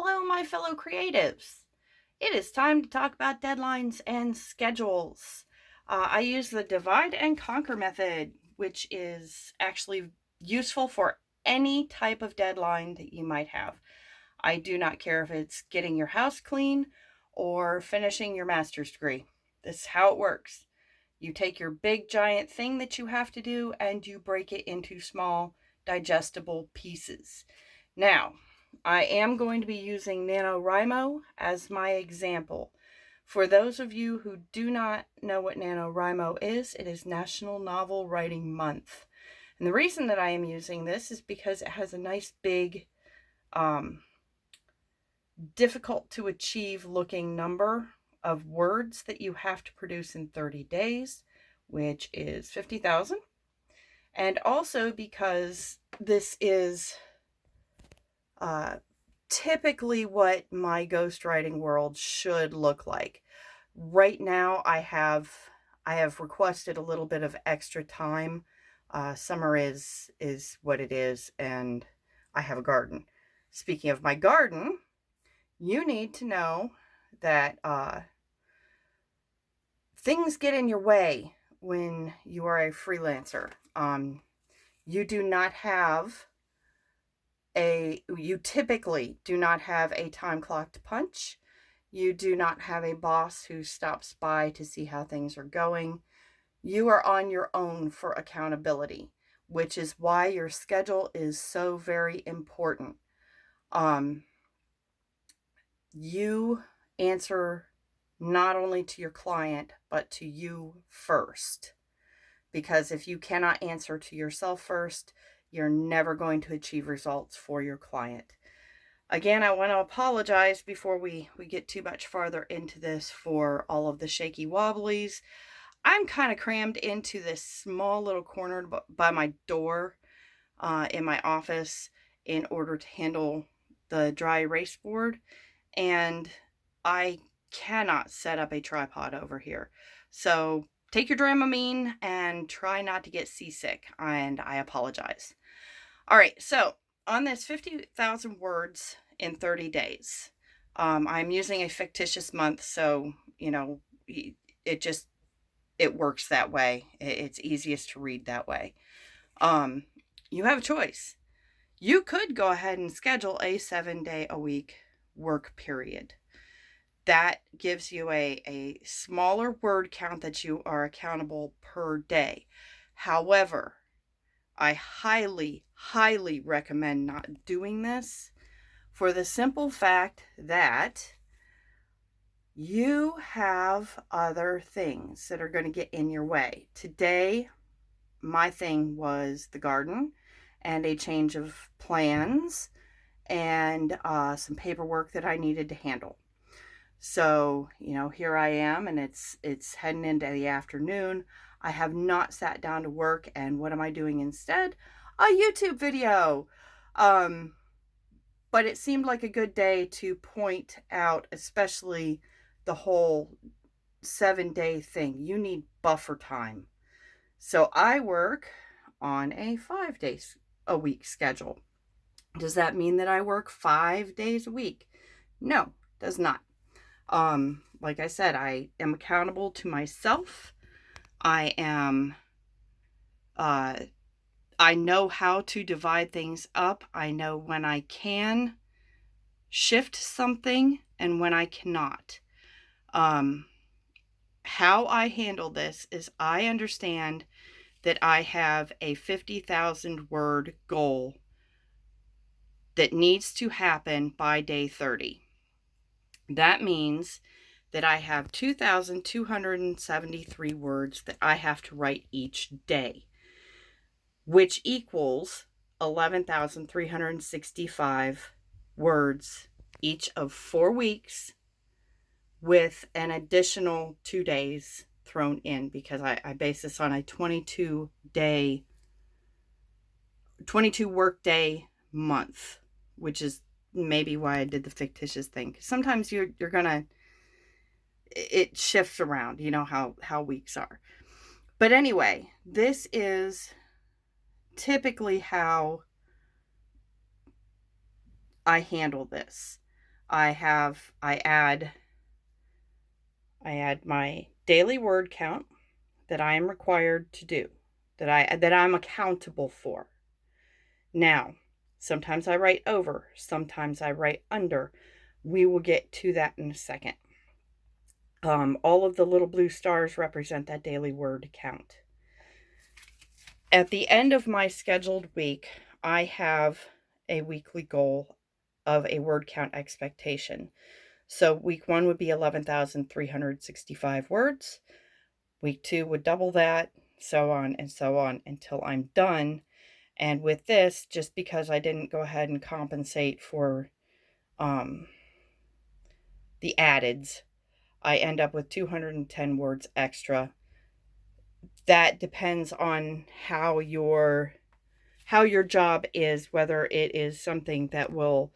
Hello, my fellow creatives. It is time to talk about deadlines and schedules. I use the divide and conquer method, which is actually useful for any type of deadline that you might have. I do not care if it's getting your house clean or finishing your master's degree. This is how it works. You take your big giant thing that you have to do and you break it into small, digestible pieces. Now, I am going to be using Nanowrimo as my example. For those of you who do not know what Nanowrimo is, it is National Novel Writing Month. And the reason that I am using this is because it has a nice big, difficult to achieve looking number of words that you have to produce in 30 days, which is 50,000. And also because this is typically what my ghostwriting world should look like. Right now, I have requested a little bit of extra time. Summer is what it is, and I have a garden. Speaking of my garden, you need to know that things get in your way when you are a freelancer. You do not have you typically do not have a time clock to punch. You do not have a boss who stops by to see how things are going. You are on your own for accountability, which is why your schedule is so very important. You answer not only to your client, but to you first. Because if you cannot answer to yourself first, you're never going to achieve results for your client. Again, I want to apologize before we get too much farther into this for all of the shaky wobblies. I'm kind of crammed into this small little corner by my door in my office in order to handle the dry erase board. And I cannot set up a tripod over here. So take your Dramamine and try not to get seasick, and I apologize. All right, so on this 50,000 words in 30 days, I'm using a fictitious month, so, it works that way. It's easiest to read that way. You have a choice. You could go ahead and schedule a 7-day-a-week work period. That gives you a smaller word count that you are accountable per day. However, I highly, highly recommend not doing this for the simple fact that you have other things that are going to get in your way. Today, my thing was the garden and a change of plans and some paperwork that I needed to handle. So, here I am, and it's heading into the afternoon. I have not sat down to work, and what am I doing instead? A YouTube video. But it seemed like a good day to point out, especially the whole 7-day thing. You need buffer time. So I work on a 5-day-a-week schedule. Does that mean that I work 5 days a week? No, does not. Like I said, I am accountable to myself. I know how to divide things up. I know when I can shift something and when I cannot. How I handle this is I understand that I have a 50,000 word goal that needs to happen by day 30. That means that I have 2,273 words that I have to write each day, which equals 11,365 words each of 4 weeks, with an additional 2 days thrown in because I base this on a 22 work day month, which is maybe why I did the fictitious thing. Sometimes you're gonna, it shifts around, how weeks are. But anyway, this is typically how I handle this. I add my daily word count that I am required to do, that I'm accountable for. Now, sometimes I write over, sometimes I write under. We will get to that in a second. All of the little blue stars represent that daily word count. At the end of my scheduled week, I have a weekly goal of a word count expectation. So week 1 would be 11,365 words. Week 2 would double that, so on until I'm done. And with this, just because I didn't go ahead and compensate for the addeds, I end up with 210 words extra. That depends on how your job is, whether it is something that will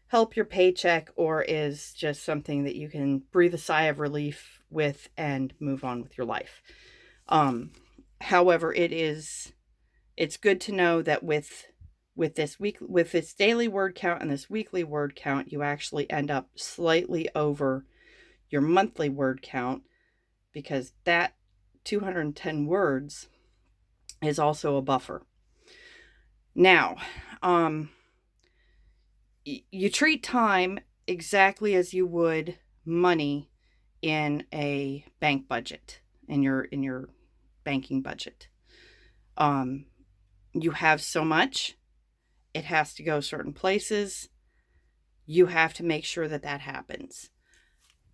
help your paycheck or is just something that you can breathe a sigh of relief with and move on with your life. However, it's good to know that with this daily word count and this weekly word count, you actually end up slightly over your monthly word count, because that 210 words is also a buffer. Now, you treat time exactly as you would money in a bank budget, in your banking budget. You have so much, it has to go certain places. You have to make sure that happens.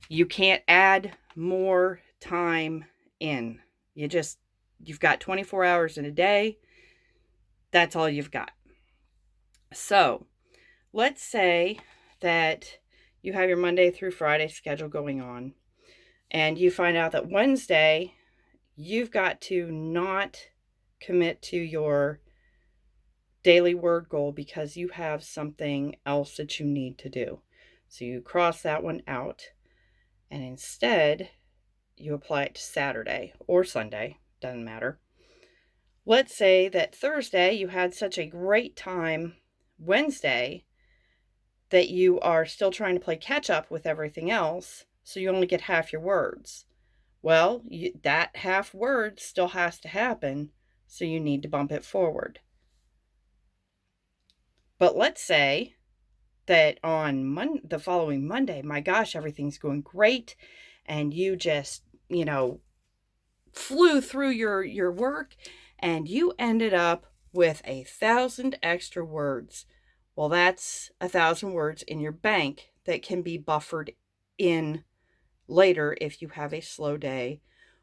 You can't add more time in. You've got 24 hours in a day. That's all you've got. So let's say that you have your Monday through Friday schedule going on, and you find out that Wednesday you've got to not commit to your daily word goal because you have something else that you need to do. So you cross that one out, and instead you apply it to Saturday or Sunday, doesn't matter. Let's say that Thursday you had such a great time Wednesday that you are still trying to play catch up with everything else, so you only get half your words. Well, that half word still has to happen, so you need to bump it forward. But let's say that on the following Monday, my gosh, everything's going great, and you just, flew through your work, and you ended up with 1,000 extra words. Well, that's 1,000 words in your bank that can be buffered in later if you have a slow day,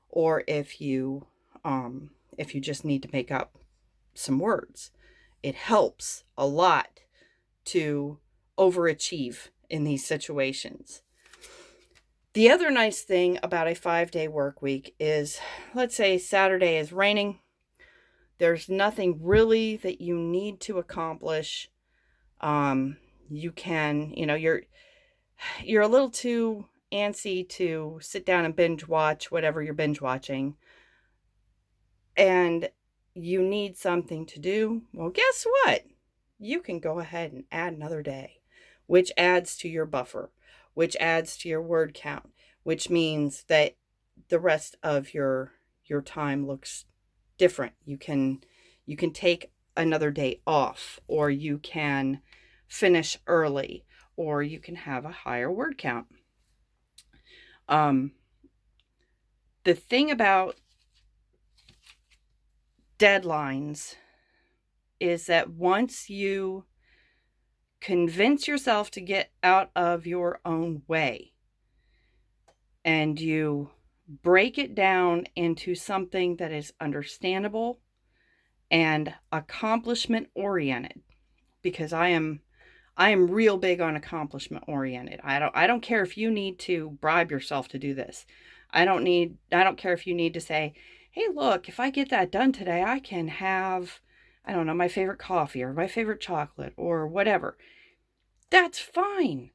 or if you just need to make up some words. It helps a lot to overachieve in these situations. The other nice thing about a 5-day work week is, let's say Saturday is raining. There's nothing really that you need to accomplish. You can, you're a little too antsy to sit down and binge watch whatever you're binge watching, and you need something to do. Well, guess what? You can go ahead and add another day, which adds to your buffer, which adds to your word count, which means that the rest of your time looks different. You can take another day off, or you can finish early, or you can have a higher word count. The thing about deadlines is that once you convince yourself to get out of your own way and you break it down into something that is understandable and accomplishment oriented, because I am real big on accomplishment oriented. I don't care if you need to bribe yourself to do this. I don't care if you need to say, hey, look, if I get that done today, I can have, I don't know, my favorite coffee or my favorite chocolate or whatever. That's fine.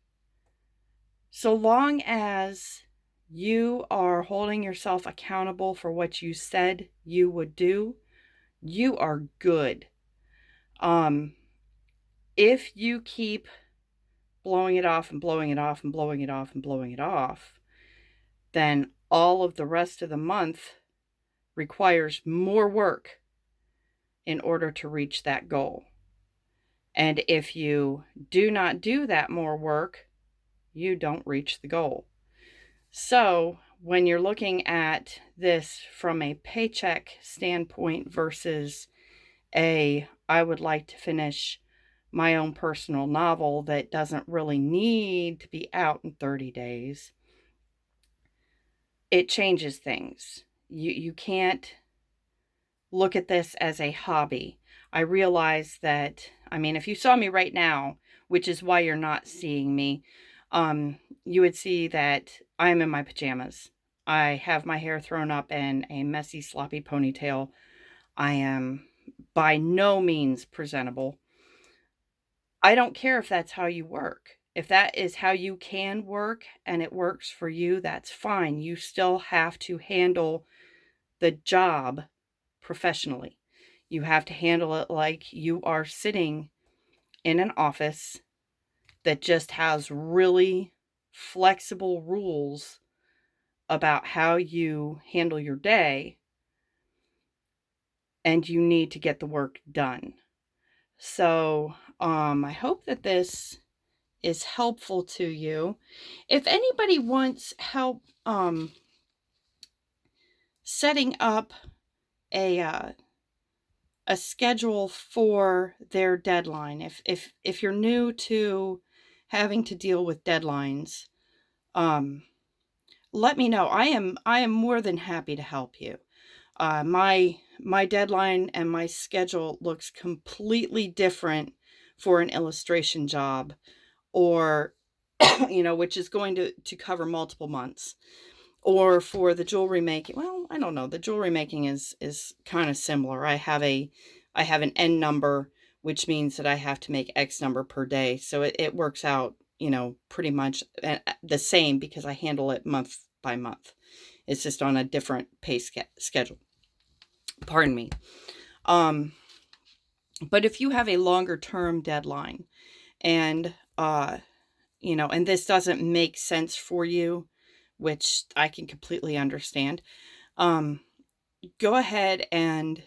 So long as you are holding yourself accountable for what you said you would do, you are good. If you keep blowing it off and blowing it off and blowing it off and blowing it off, then all of the rest of the month requires more work in order to reach that goal. And if you do not do that more work, you don't reach the goal. So when you're looking at this from a paycheck standpoint versus I would like to finish my own personal novel that doesn't really need to be out in 30 days, it changes things. You can't look at this as a hobby. I realize that, if you saw me right now, which is why you're not seeing me, you would see that I'm in my pajamas. I have my hair thrown up in a messy, sloppy ponytail. I am by no means presentable. I don't care if that's how you work. If that is how you can work and it works for you, that's fine. You still have to handle the job professionally. You have to handle it like you are sitting in an office that just has really flexible rules about how you handle your day, and you need to get the work done. So, I hope that this is helpful to you. If anybody wants help setting up a schedule for their deadline, if you're new to having to deal with deadlines, let me know. I am more than happy to help you. My deadline and my schedule looks completely different for an illustration job, or which is going to cover multiple months, or for the jewelry making. Well, I don't know. The jewelry making is kind of similar. I have an end number, which means that I have to make X number per day. So it works out, pretty much the same because I handle it month by month. It's just on a different pay schedule. Pardon me. But if you have a longer term deadline and, and this doesn't make sense for you, which I can completely understand, go ahead and,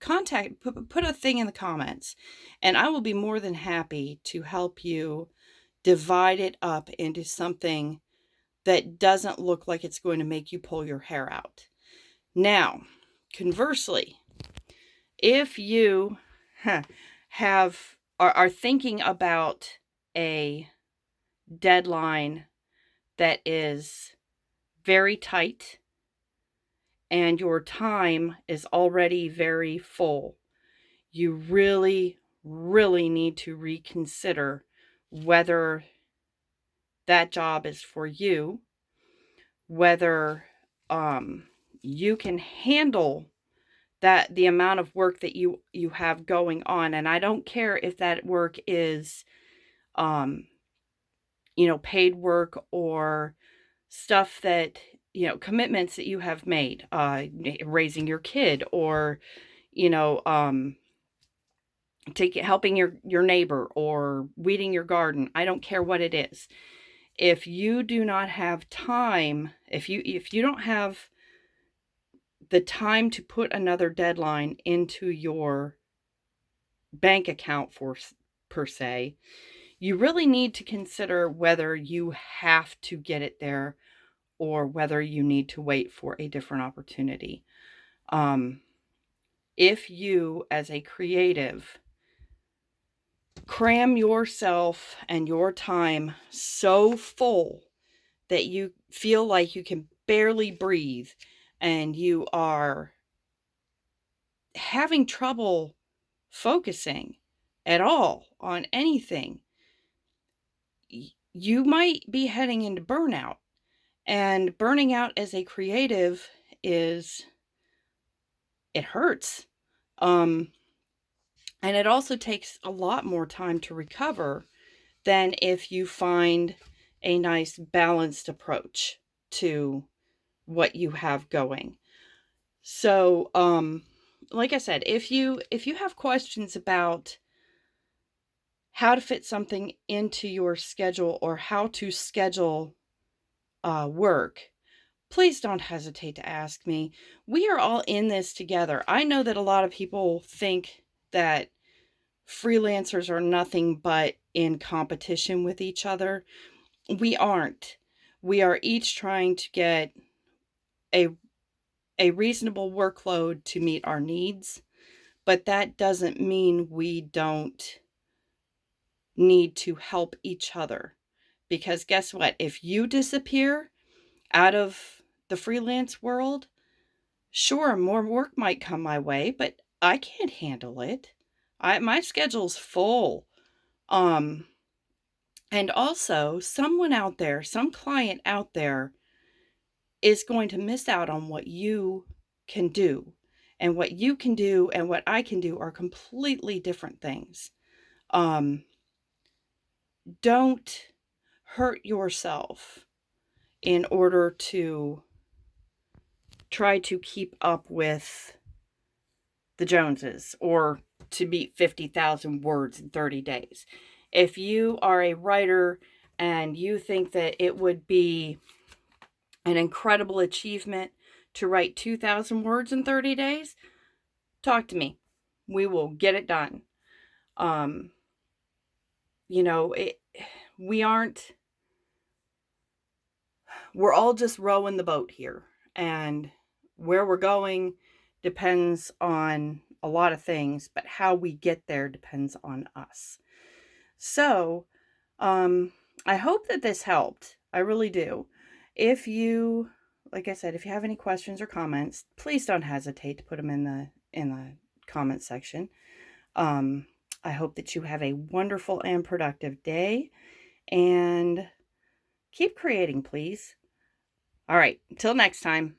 put a thing in the comments, and I will be more than happy to help you divide it up into something that doesn't look like it's going to make you pull your hair out. Now, conversely, if you are thinking about a deadline that is very tight and your time is already very full, you really, really need to reconsider whether that job is for you, whether you can handle the amount of work that you have going on. And I don't care if that work is paid work or stuff that, commitments that you have made, raising your kid, or, helping your neighbor, or weeding your garden. I don't care what it is. If you do not have time, if you don't have the time to put another deadline into your bank account per se, you really need to consider whether you have to get it there or whether you need to wait for a different opportunity. If you, as a creative, cram yourself and your time so full that you feel like you can barely breathe and you are having trouble focusing at all on anything, you might be heading into burnout. And burning out as a creative it hurts. And it also takes a lot more time to recover than if you find a nice balanced approach to what you have going. So, like I said, if you have questions about how to fit something into your schedule or how to schedule work, please don't hesitate to ask me. We are all in this together. I know that a lot of people think that freelancers are nothing but in competition with each other. We aren't. We are each trying to get a reasonable workload to meet our needs, but that doesn't mean we don't need to help each other. Because guess what? If you disappear out of the freelance world, sure, more work might come my way, but I can't handle it. My schedule's full. And also, someone out there, some client out there is going to miss out on what you can do. And what you can do and what I can do are completely different things. Don't hurt yourself in order to try to keep up with the Joneses or to meet 50,000 words in 30 days. If you are a writer and you think that it would be an incredible achievement to write 2,000 words in 30 days, talk to me. We will get it done. We're all just rowing the boat here. And where we're going depends on a lot of things, but how we get there depends on us. So, I hope that this helped. I really do. If you, like I said, if you have any questions or comments, please don't hesitate to put them in the comment section. I hope that you have a wonderful and productive day, and keep creating, please. All right, until next time.